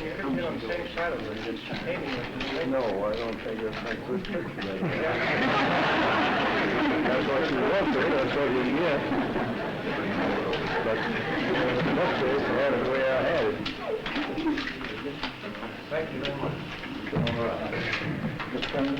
You're on the same side of it. It's painting. No, I don't think it's a good picture. That's what you want to, that's what you get. But in this case, I had it the way I had it. Thank you very much. All right. Mr. Chairman?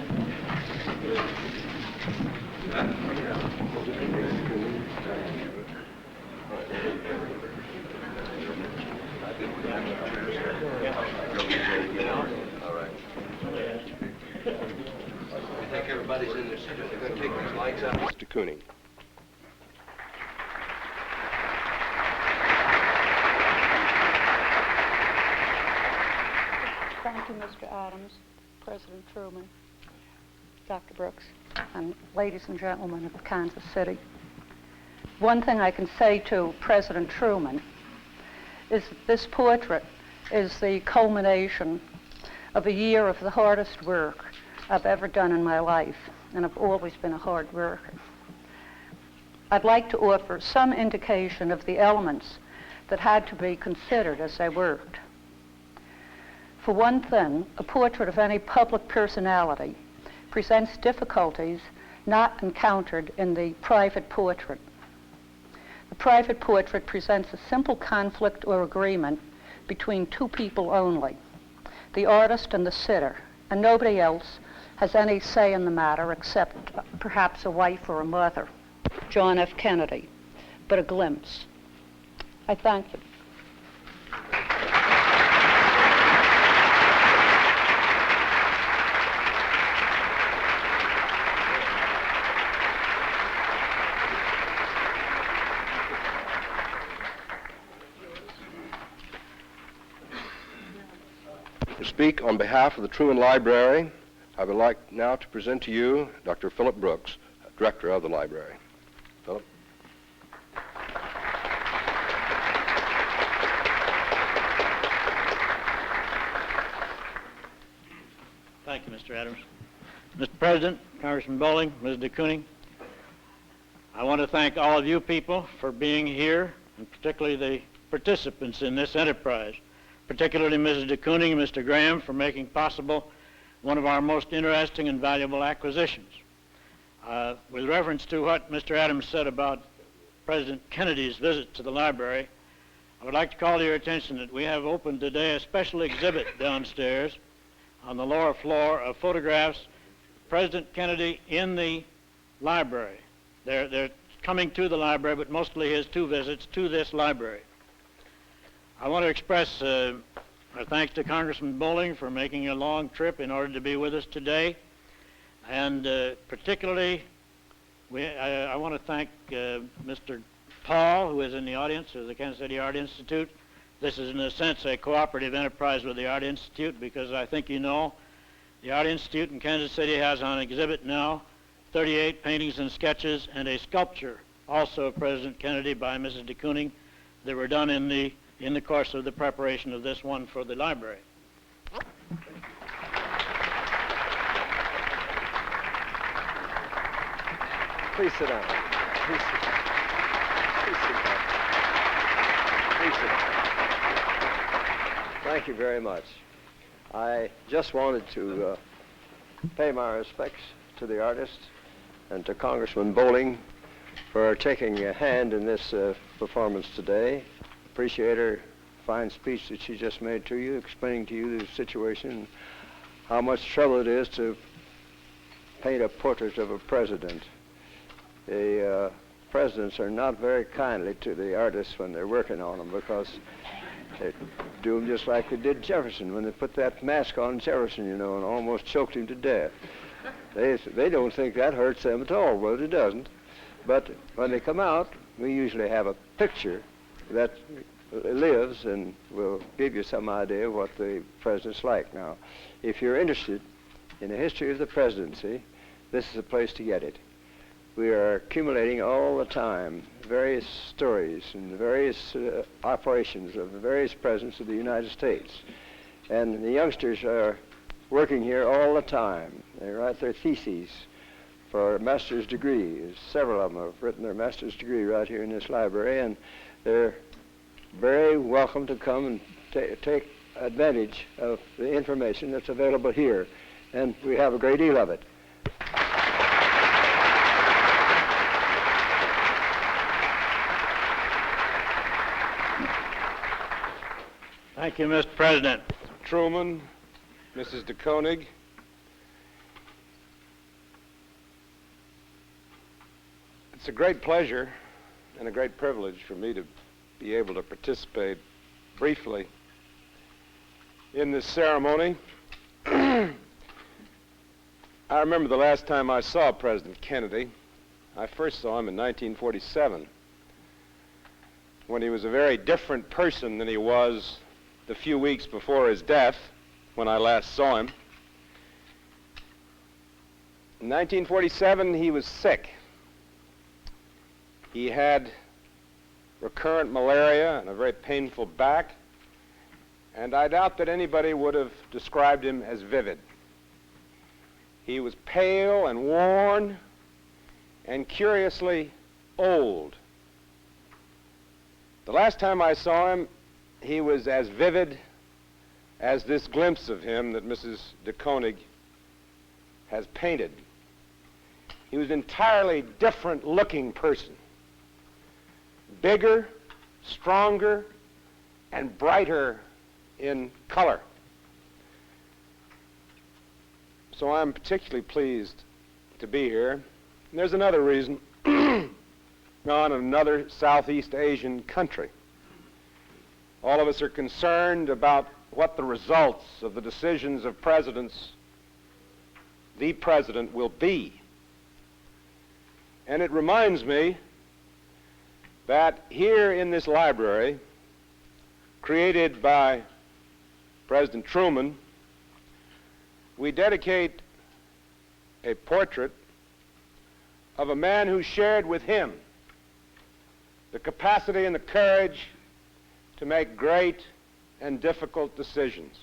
All right. I think everybody's in their seat. They're going to take these lights out. Mr. Cooning. Thank you, Mr. Adams, President Truman, Dr. Brooks, and ladies and gentlemen of Kansas City. One thing I can say to President Truman is that this portrait is the culmination of a year of the hardest work I've ever done in my life, and I've always been a hard worker. I'd like to offer some indication of the elements that had to be considered as I worked. For one thing, a portrait of any public personality presents difficulties not encountered in the private portrait. The private portrait presents a simple conflict or agreement between two people only, the artist and the sitter, and nobody else has any say in the matter except perhaps a wife or a mother, John F. Kennedy, but a glimpse. I thank you. To speak on behalf of the Truman Library, I would like now to present to you Dr. Philip Brooks, Director of the library. Philip. Thank you, Mr. Adams. Mr. President, Congressman Bowling, Ms. de Kooning, I want to thank all of you people for being here, and particularly the participants in this enterprise, particularly Mrs. de Kooning and Mr. Graham for making possible one of our most interesting and valuable acquisitions. With reference to what Mr. Adams said about President Kennedy's visit to the library, I would like to call to your attention that we have opened today a special exhibit downstairs on the lower floor of photographs of President Kennedy in the library. They're coming to the library, but mostly his two visits to this library. I want to express our thanks to Congressman Bowling for making a long trip in order to be with us today. And particularly, I want to thank Mr. Paul, who is in the audience of the Kansas City Art Institute. This is, in a sense, a cooperative enterprise with the Art Institute, because I think you know the Art Institute in Kansas City has on exhibit now 38 paintings and sketches and a sculpture, also of President Kennedy by Mrs. de Kooning, that were done in the course of the preparation of this one for the library. Please sit down. Please sit down. Please sit down. Please sit down. Thank you very much. I just wanted to pay my respects to the artist and to Congressman Bowling for taking a hand in this performance today. Appreciate her fine speech that she just made to you, explaining to you the situation, how much trouble it is to paint a portrait of a president. The presidents are not very kindly to the artists when they're working on them, because they do them just like they did Jefferson when they put that mask on Jefferson, you know, and almost choked him to death. They don't think that hurts them at all. Well, it doesn't. But when they come out, we usually have a picture that lives and will give you some idea of what the president's like. Now, if you're interested in the history of the presidency, this is the place to get it. We are accumulating all the time various stories and various operations of the various presidents of the United States. And the youngsters are working here all the time. They write their theses for master's degree. Several of them have written their master's degree right here in this library, and they're very welcome to come and take advantage of the information that's available here, and we have a great deal of it. Thank you, Mr. President. Truman, Mrs. DeKoning, it's a great pleasure and a great privilege for me to be able to participate briefly in this ceremony. I remember the last time I saw President Kennedy. I first saw him in 1947, when he was a very different person than he was the few weeks before his death, when I last saw him. In 1947, he was sick. He had recurrent malaria and a very painful back, and I doubt that anybody would have described him as vivid. He was pale and worn and curiously old. The last time I saw him, he was as vivid as this glimpse of him that Mrs. DeKoning has painted. He was an entirely different looking person. Bigger, stronger, and brighter in color. So I'm particularly pleased to be here. And there's another reason. On another Southeast Asian country. All of us are concerned about what the results of the decisions of presidents, the president, will be. And it reminds me that here in this library, created by President Truman, we dedicate a portrait of a man who shared with him the capacity and the courage to make great and difficult decisions.